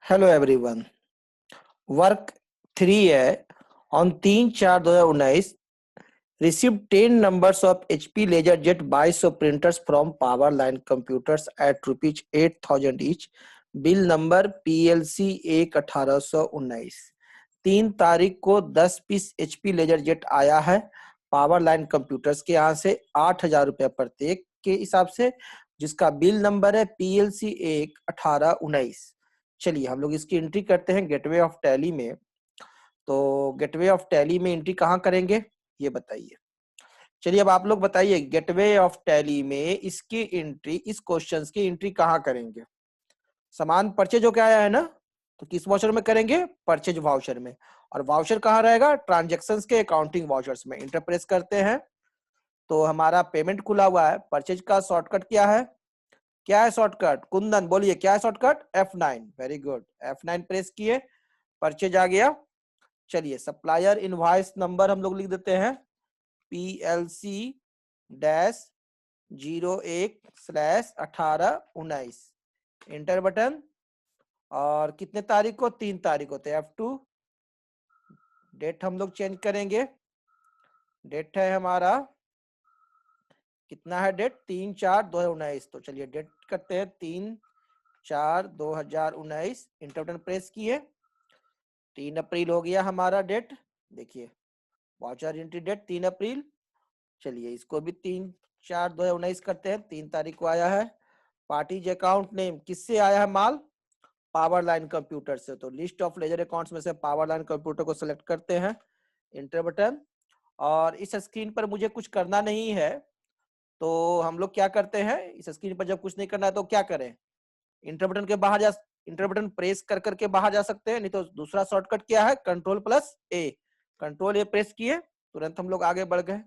Hello everyone. Work 3 है। On 3/4/2019 received 10 numbers of HP LaserJet 2200 printers from Powerline Computers at rupees 8,000 each. Bill number PLC 1/1819। 3 तारीख को 10 piece HP LaserJet आया है power line computers के यहाँ से 8,000 रुपये प्रत्येक के हिसाब से, जिसका बिल नंबर है PLC 1/1819। चलिए हम लोग इसकी एंट्री करते हैं गेटवे ऑफ टैली में। तो गेटवे ऑफ टैली में एंट्री कहाँ करेंगे ये बताइए। चलिए अब आप लोग बताइए गेटवे ऑफ टैली में इसकी एंट्री, इस क्वेश्चंस की एंट्री कहाँ करेंगे। सामान परचेज होके आया है ना, तो किस वाउचर में करेंगे, परचेज वाउचर में। और वाउचर कहाँ रहेगा, ट्रांजैक्शंस के अकाउंटिंग वाउचर्स में। इंटर प्रेस करते हैं तो हमारा पेमेंट खुला हुआ है। परचेज का शॉर्टकट क्या है शॉर्टकट, कुंदन बोलिए क्या है shortcut, F9। Very good, F9 press किए, परचेज आ गया। चलिए सप्लायर इनवॉइस नंबर हम लोग लिख देते हैं PLC-01/1819। Inter button. और कितने तारीख को, 3 तारीख को, तो F2। डेट हम लोग चेंज करेंगे। डेट है हमारा कितना है, डेट 3/4/2019। तो चलिए डेट करते हैं 3/4/2019। इंटर बटन प्रेस किए, 3 अप्रैल हो गया हमारा डेट। देखिए वाउचर एंट्री डेट 3 अप्रैल। चलिए इसको भी 3/4/2019 करते हैं। 3 तारीख को आया है। पार्टीज अकाउंट नेम किससे आया है माल, पावर लाइन कंप्यूटर से। तो लिस्ट ऑफ लेजर अकाउंट्स में से पावर लाइन कंप्यूटर को सिलेक्ट करते हैं। Inter button. और इस स्क्रीन पर मुझे कुछ करना नहीं है, तो हम लोग क्या करते हैं, इस स्क्रीन पर जब कुछ नहीं करना है तो क्या करें, इंटर बटन के बाहर जा, इंटर बटन प्रेस कर करके बाहर जा सकते हैं। नहीं तो दूसरा शॉर्टकट क्या है, Ctrl+A। Ctrl+A प्रेस किए, तुरंत हम लोग आगे बढ़ गए।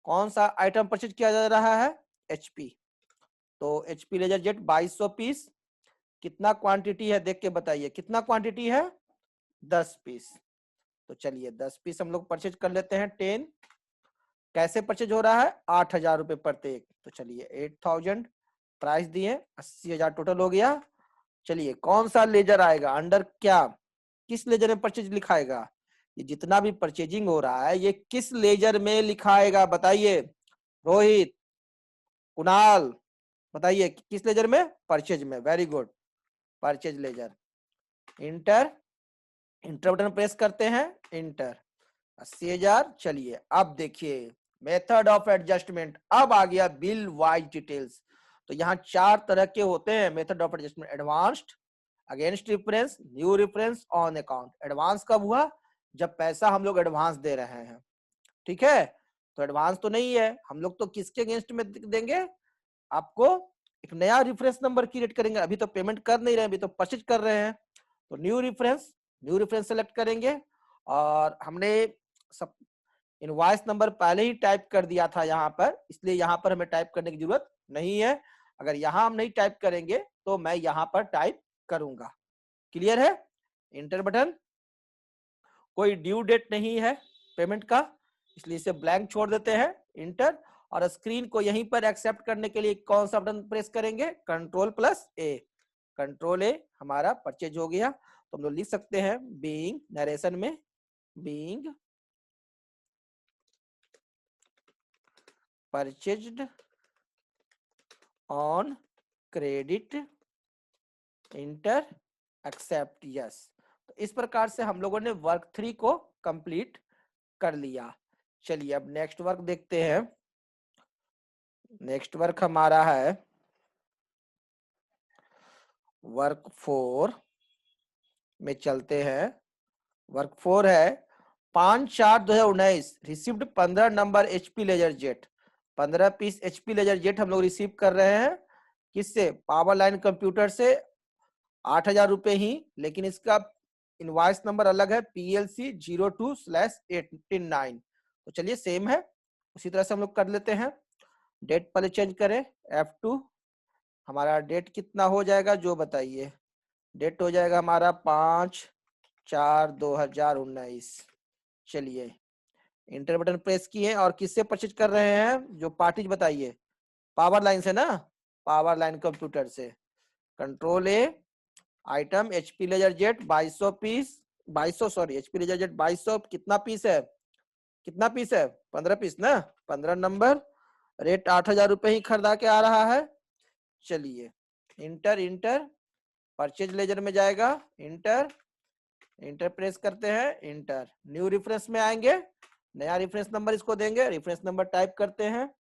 कौन सा आइटम परचेज किया जा रहा है, HP। तो HP LaserJet 2200 पीस। कितना क्वांटिटी है देख के बताइए, कितना क्वांटिटी है, 10 पीस। तो चलिए 10 पीस हम लोग परचेज कर लेते हैं। 10 कैसे परचेज हो रहा है, 8,000 रुपए प्रत्येक। तो चलिए 8,000 प्राइस दिए, 80,000 टोटल हो गया। चलिए कौन सा लेजर आएगा, अंडर क्या, किस लेजर में परचेज लिखाएगा, ये जितना भी परचेजिंग हो रहा है ये किस लेजर में लिखाएगा बताइए। रोहित, कुणाल, बताइए किस लेजर में, परचेज में। Very good, purchase laser. Inter, inter button press करते हैं, इंटर। 80,000। चलिए अब देखिए मेथड ऑफ एडजस्टमेंट, अब आ गया बिल वाइज डिटेल्स। तो यहाँ 4 तरह के होते हैं method of adjustment, advanced, against reference, new reference, on account. Advance कब हुआ, जब पैसा हम लोग एडवांस दे रहे हैं, ठीक है। तो एडवांस तो नहीं है, हम लोग तो किसके अगेंस्ट में देंगे, आपको एक नया रेफरेंस नंबर क्रिएट करेंगे। अभी तो पेमेंट कर नहीं रहे, अभी तो परचेज कर रहे हैं। तो new reference, new reference select करेंगे। और हमने सब इनवॉइस नंबर पहले ही टाइप कर दिया था यहाँ पर, इसलिए यहाँ पर हमें टाइप करने की जरूरत नहीं है। अगर यहाँ हम नहीं टाइप करेंगे तो मैं यहाँ पर टाइप करूंगा। क्लियर है, इंटर बटन। कोई ड्यू डेट नहीं है पेमेंट का, इसलिए इसे ब्लैंक छोड़ देते हैं, इंटर। और स्क्रीन को यहीं पर एक्सेप्ट करने के लिए कौन सा बटन प्रेस करेंगे, Ctrl+A। Ctrl+A हमारा परचेज हो गया। तो हम लोग लिख सकते हैं बीइंग, नरेशन में being purchased on credit, enter, accept, yes. तो इस प्रकार से हम लोगों ने वर्क 3 को कंप्लीट कर लिया। चलिए अब नेक्स्ट वर्क देखते हैं। नेक्स्ट वर्क हमारा है वर्क 4 में चलते हैं। वर्क 4 है 5/4/2019 received 15 number HP LaserJet। 15 piece HP LaserJet हम लोग रिसीव कर रहे हैं, किससे, पावर लाइन कंप्यूटर से। 8,000 रुपए ही, लेकिन इसका इनवॉइस नंबर अलग है, PLC-02/1819। तो चलिए सेम है, उसी तरह से हम लोग कर लेते हैं। डेट पहले चेंज करें, F2। हमारा डेट कितना हो जाएगा जो बताइए, डेट हो जाएगा हमारा 5/4/2019। चलिए इंटर बटन प्रेस किए और किससे परचेज कर रहे हैं, जो पार्टीज बताइए, पावर लाइन से ना, पावर लाइन कंप्यूटर से। Ctrl+A, item HP LaserJet 2200 piece, 2200 sorry, HP LaserJet 2200, कितना पीस है, कितना पीस है, 15 पीस ना, 15 नंबर, रेट 8000 रुपए ही खरीदा के आ रहा है। चलिए इंटर इंटर, परचेज लेजर में जाएगा, इंटर इंटर प्रेस करते हैं, इंटर, न्यू रेफरेंस में आएंगे, नया रेफरेंस नंबर इसको देंगे, रेफरेंस नंबर टाइप करते हैं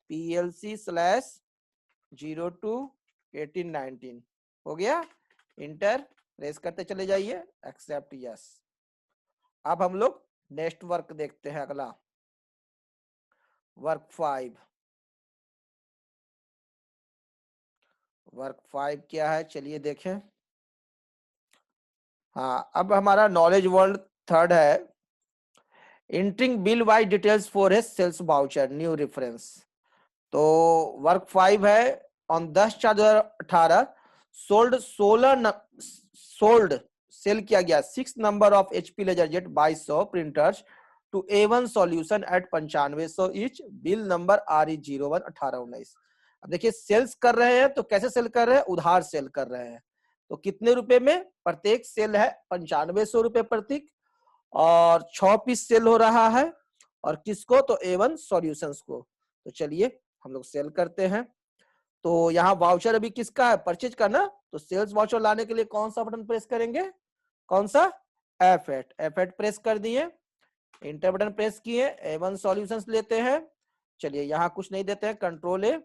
PLC/021819, हो गया, इंटर प्रेस करते चले जाइए, एक्सेप्ट यस। अब हम लोग नेक्स्ट वर्क देखते हैं, अगला वर्क 5। वर्क 5 क्या है, चलिए देखें। हाँ, अब हमारा नॉलेज वर्ल्ड थर्ड है, entering bill wise details for a sales voucher, new reference. तो वर्क 5 है, ऑन 10/4/2018 सोल्ड 16 सेल किया गया 6 नंबर ऑफ एचपी लेजरजेट 2200 प्रिंटर्स टू A1 solution at 9500 each, bill number RE011819। अब देखिए सेल्स कर रहे हैं तो कैसे सेल कर रहे हैं, उधार सेल कर रहे हैं। तो कितने रुपए में, प्रत्येक सेल है 9500 रुपए प्रत्येक, और 6 पीस सेल हो रहा है, और किसको, तो A1 सॉल्यूशंस को। तो चलिए हम लोग सेल करते हैं। तो यहाँ वाउचर अभी किसका है, परचेज का ना, तो सेल्स वाउचर लाने के लिए कौन सा बटन प्रेस करेंगे, कौन सा, F8, F8 प्रेस कर दिए, इंटर बटन प्रेस किए, A1 सॉल्यूशंस लेते हैं। चलिए यहाँ कुछ नहीं देते हैं, कंट्रोल A,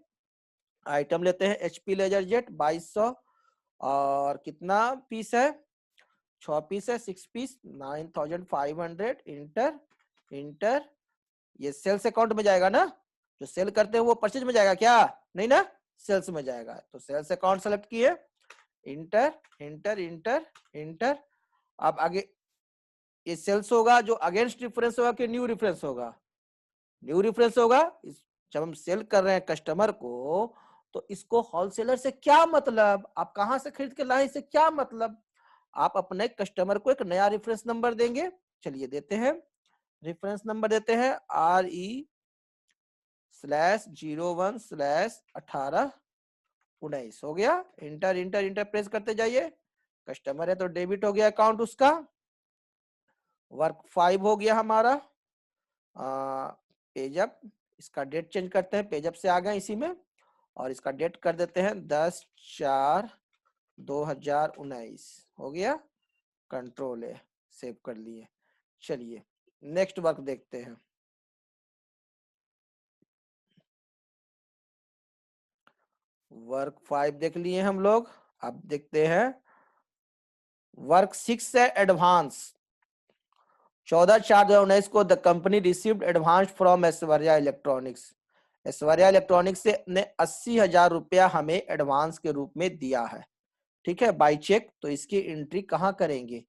आइटम लेते हैं एचपी लेजर जेट 2200, और कितना पीस है, 6 पीस है, 6 पीस 9500, इंटर इंटर, ये सेल्स अकाउंट में जाएगा ना, जो सेल करते हैं वो परचेज में जाएगा क्या, नहीं ना, सेल्स में जाएगा। तो सेल्स अकाउंट सेलेक्ट किए, इंटर इंटर इंटर इंटर। अब आगे ये सेल्स होगा जो अगेंस्ट रेफरेंस होगा कि न्यू रेफरेंस होगा, न्यू रेफरेंस होगा। जब हम सेल कर रहे हैं कस्टमर को, तो इसको होलसेलर से क्या मतलब, आप कहां से खरीद के लाए, इससे क्या मतलब, आप अपने कस्टमर को एक नया रेफरेंस नंबर देंगे। चलिए देते हैं, रेफरेंस नंबर देते हैं RE/01/1819, हो गया, इंटर इंटर इंटर प्रेस करते जाइए, कस्टमर है तो डेबिट हो गया अकाउंट उसका। वर्क 5 हो गया हमारा, पेजअप, इसका डेट चेंज करते हैं, पेजअप से आ गए इसी में, और इसका डेट कर देते हैं 10/4/2019, हो गया, कंट्रोल है, सेव कर लिए। चलिए नेक्स्ट वर्क देखते हैं। वर्क 5 देख लिए हम लोग, अब देखते हैं वर्क 6 है, एडवांस। 14/4/2019 को the company received advance from Aishwarya electronics, Aishwarya electronics से ने 80,000 रुपया हमें एडवांस के रूप में दिया है, ठीक है, बाई चेक। तो इसकी एंट्री कहाँ करेंगे,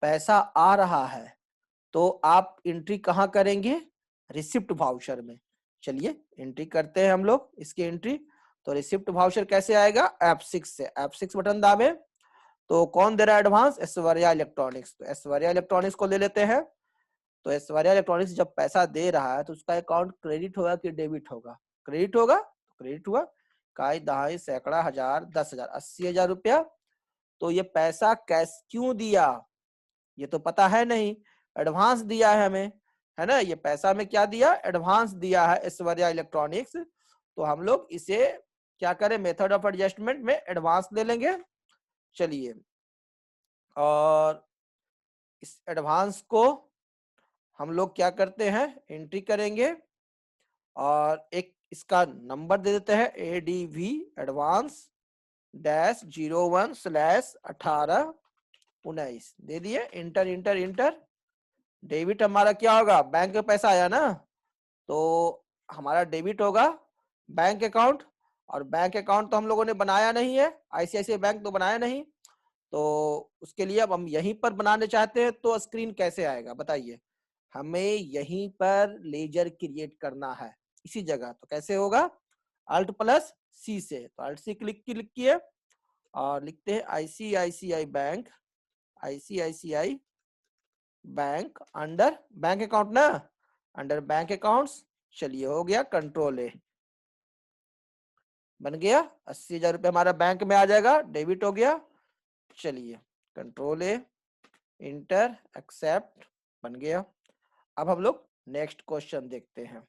पैसा आ रहा है तो आप एंट्री कहाँ करेंगे, रिसिप्ट वाउचर में। चलिए एंट्री करते हैं हम लोग इसकी एंट्री। तो रिसिप्ट वाउचर कैसे आएगा, F6 से, F6 बटन दाबे। तो कौन दे रहा है एडवांस, ऐश्वर्या इलेक्ट्रॉनिक्स, तो ऐश्वर्या इलेक्ट्रॉनिक्स को ले लेते हैं। तो ऐश्वर्या इलेक्ट्रॉनिक्स जब पैसा दे रहा है तो उसका अकाउंट क्रेडिट होगा कि डेबिट होगा, क्रेडिट होगा, क्रेडिट हुआ, काई दहाई सैकड़ा हजार 10,000 80,000 रुपया। तो ये पैसा कैश क्यों दिया, ये तो पता है नहीं, एडवांस दिया है हमें, है ना, ये पैसा में क्या दिया, एडवांस दिया है ऐश्वर्या इलेक्ट्रॉनिक्स। तो हम लोग इसे क्या करें, मेथड ऑफ एडजस्टमेंट में एडवांस ले लेंगे। चलिए, और इस एडवांस को हम लोग क्या करते हैं, एंट्री करेंगे, और एक इसका नंबर दे देते हैं ADV एडवांस-01/1819, दे दिए, इंटर इंटर इंटर। डेबिट हमारा क्या होगा, बैंक में पैसा आया ना, तो हमारा डेबिट होगा बैंक अकाउंट, और बैंक अकाउंट तो हम लोगों ने बनाया नहीं है, ICICI बैंक तो बनाया नहीं। तो उसके लिए अब हम यहीं पर बनाने चाहते हैं, तो स्क्रीन कैसे आएगा बताइए, हमें यहीं पर लेजर क्रिएट करना है इसी जगह। तो कैसे होगा, Alt+C से, तो Alt+C क्लिक किए, और लिखते हैं ICICI bank, ICICI bank, under bank account ना, अंडर बैंक अकाउंट्स। चलिए हो गया, कंट्रोल A, बन गया, 80,000 रुपये हमारा बैंक में आ जाएगा, डेबिट हो गया। चलिए कंट्रोल ए, इंटर, एक्सेप्ट, बन गया। अब हम लोग नेक्स्ट क्वेश्चन देखते हैं।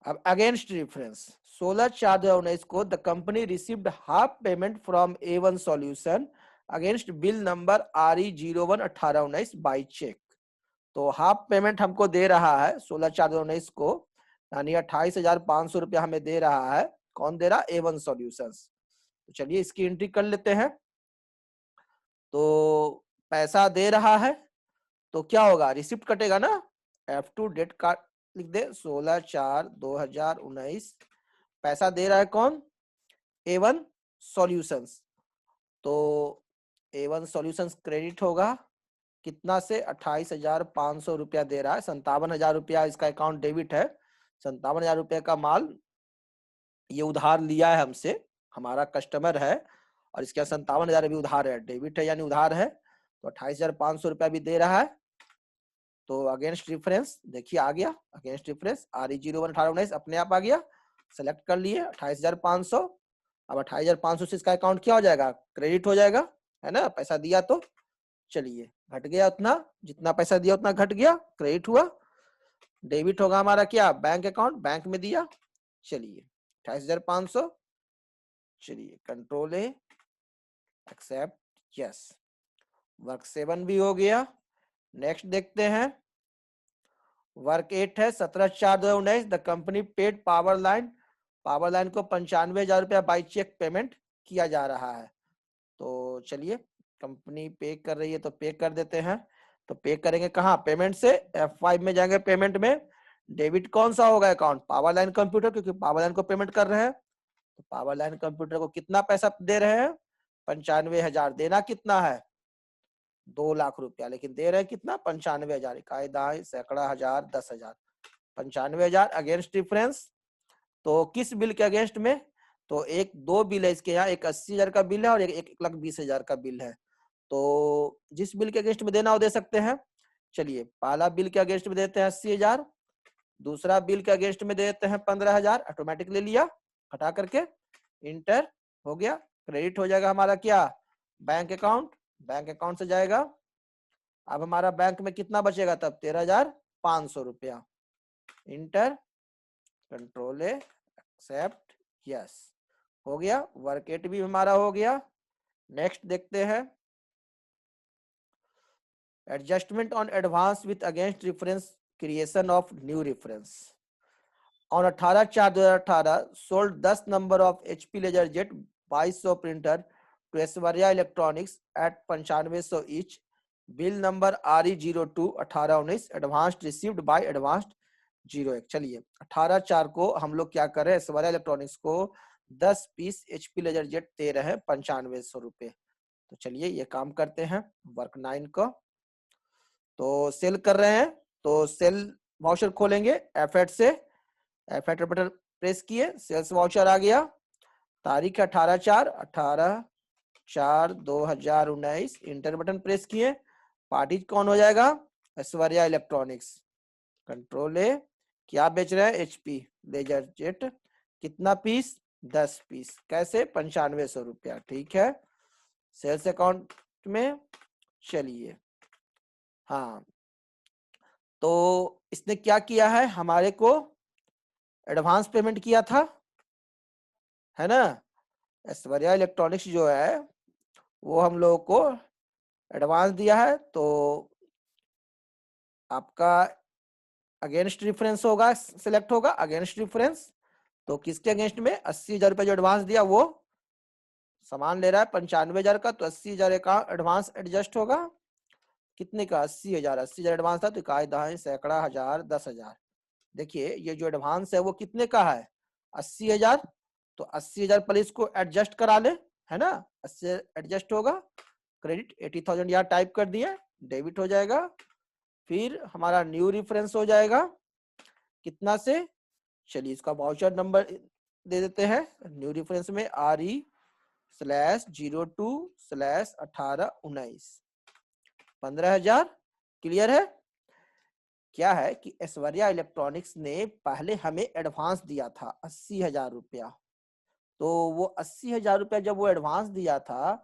अब अगेंस्ट डिफरेंस 16/4/2019 को the company received half payment from A1 solution against bill number RE01/18/19 by cheque. तो हाफ पेमेंट हमको दे रहा है 16/4/2019 को, यानी 28,500 रुपया हमें दे रहा है। कौन दे रहा? A1 solutions. तो चलिए इसकी एंट्री कर लेते हैं। तो पैसा दे रहा है तो क्या होगा? रिसिप्ट कटेगा ना, F2 डेट कार्ड लिख दे 16/4/2019। पैसा दे रहा है कौन? A1 solutions. तो A1 सॉल्यूशंस क्रेडिट होगा कितना से? 28,500 रुपया दे रहा है। 57,000 रुपया इसका अकाउंट डेबिट है। 57,000 रुपये का माल ये उधार लिया है हमसे, हमारा कस्टमर है, और इसके 57,000 भी उधार है, डेबिट है यानी उधार है। तो 28,500 रुपया भी दे रहा है। तो अगेंस्ट डिफरेंस देखिए आ गया, अगेंस्ट डिफरेंस RE01/18/19 अपने आप आ गया। सेलेक्ट कर लिए 28,500। अब 28,500 से इसका अकाउंट क्या हो जाएगा? क्रेडिट हो जाएगा, है ना, पैसा दिया तो। चलिए घट गया उतना, जितना पैसा दिया उतना घट गया, क्रेडिट हुआ। डेबिट होगा हमारा क्या? बैंक अकाउंट, बैंक में दिया। चलिए 28,500। चलिए control A, accept, yes. Work 7 भी हो गया। नेक्स्ट देखते हैं। वर्क 8 है 17/4/2019 the company paid power line, power line को 95,000 रुपया बाई चेक पेमेंट किया जा रहा है। तो चलिए कंपनी पे कर रही है तो पे कर देते हैं। तो पे करेंगे कहाँ? पेमेंट से F5 में जाएंगे, पेमेंट में। डेबिट कौन सा होगा अकाउंट? पावर लाइन कंप्यूटर, क्योंकि पावर लाइन को पेमेंट कर रहे हैं। तो पावर लाइन कंप्यूटर को कितना पैसा दे रहे हैं? 95,000। देना कितना है? 2 लाख रुपया, लेकिन दे रहे हैं कितना? 95,000। इकाई, दहाई, सैकड़ा, हजार, 10,000। 95,000 अगेंस्ट डिफरेंस। तो किस बिल के अगेंस्ट में? तो एक दो बिल है इसके यहाँ, एक 80,000 का बिल है और एक 1,20,000 का बिल है। तो जिस बिल के अगेंस्ट में देना वो दे सकते हैं। चलिए पहला बिल के अगेंस्ट में देते हैं 80,000, दूसरा बिल के अगेंस्ट में देते हैं 15,000। ऑटोमेटिक ले लिया, हटा करके इंटर, हो गया। क्रेडिट हो जाएगा हमारा क्या? बैंक अकाउंट, बैंक अकाउंट से जाएगा। अब हमारा बैंक में कितना बचेगा तब? 13,500 रुपया। Enter, control A, accept, yes, हो गया। वर्क 8 भी हमारा हो गया। नेक्स्ट देखते हैं। Adjustment on advance with against reference, creation of new reference. On 18/4/2018 sold 10 number of HP LaserJet 2200 printer to Aishwarya electronics at 9500 each. Bill number RE02/18/19 advanced received by advanced 01। चलिए 18/4 को हम लोग क्या कर रहे हैं? ऐश्वर्या इलेक्ट्रॉनिक्स को 10 पीस HP LaserJet दे रहे हैं 9500 रुपए। तो चलिए ये काम करते हैं। वर्क 9 का तो सेल कर रहे हैं, तो सेल वाउचर खोलेंगे F8 से। F8 बटन प्रेस किए, सेल्स वाउचर आ गया। तारीख 18/4/2019। इंटर बटन प्रेस किए। पार्टी कौन हो जाएगा? ऐश्वर्या इलेक्ट्रॉनिक्स। कंट्रोल ए, क्या बेच रहे हैं? HP LaserJet। कितना पीस? 10 पीस। कैसे? 9500 रुपया। ठीक है, सेल्स अकाउंट में। चलिए हाँ, तो इसने क्या किया है? हमारे को एडवांस पेमेंट किया था, है ना। ऐश्वर्या इलेक्ट्रॉनिक्स जो है वो हम लोगों को एडवांस दिया है। तो आपका अगेंस्ट डिफरेंस होगा, सिलेक्ट होगा अगेंस्ट डिफरेंस। तो किसके अगेंस्ट में? 80,000 रुपया जो एडवांस दिया वो सामान ले रहा है 95,000 का, तो 80,000 का एडवांस एडजस्ट होगा। कितने का? 80,000। 80,000 एडवांस था, तो इकाई, दहाई, सैकड़ा, हजार, 10,000। देखिए ये जो एडवांस है वो कितने का है? 80,000। तो 80,000 पर इसको एडजस्ट करा ले, है ना। 80 एडजस्ट होगा। क्रेडिट 80,000 यहाँ टाइप कर दिए, डेबिट हो जाएगा। फिर हमारा न्यू रेफरेंस हो जाएगा कितना से? चलिए इसका वाउचर नंबर दे देते हैं। न्यू रेफरेंस में RE/02/18/19 15,000। क्लियर है। क्या है कि ऐश्वर्या इलेक्ट्रॉनिक्स ने पहले हमें एडवांस दिया था 80,000 रुपया। तो वो 80,000 रुपया जब वो एडवांस दिया था,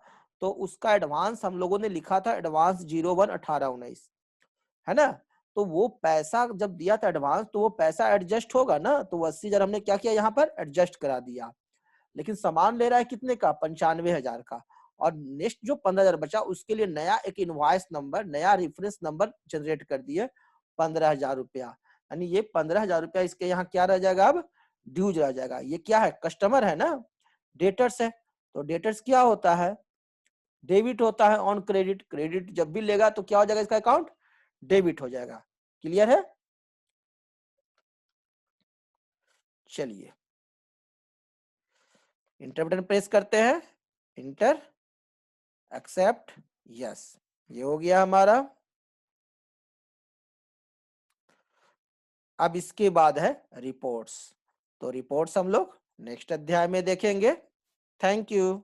तो उसका एडवांस हम लोगों ने लिखा था एडवांस 01/18/19, है ना। तो वो पैसा जब दिया था एडवांस, तो वो पैसा एडजस्ट होगा ना, तो 80,000 हमने क्या किया यहाँ पर एडजस्ट करा दिया। लेकिन सामान ले रहा है कितने का, 95,000 का। और नेक्स्ट जो 15,000 बचा उसके लिए नया एक इनवॉइस नंबर, नया रेफरेंस नंबर जनरेट कर दिए 15,000 रुपया। यानी ये 15,000 रुपया इसके यहाँ क्या रह जाएगा, अब ड्यूज रह जाएगा। ये क्या है, कस्टमर है ना, डेटर्स है। तो डेटर्स क्या होता है, डेबिट होता है ऑन क्रेडिट। क्रेडिट जब भी लेगा तो क्या हो जाएगा, इसका अकाउंट डेबिट हो जाएगा। क्लियर है। चलिए इंटर बटन प्रेस करते हैं, इंटर, एक्सेप्ट, यस, ये हो गया हमारा। अब इसके बाद है रिपोर्ट्स। तो रिपोर्ट्स हम लोग नेक्स्ट अध्याय में देखेंगे। Thank you.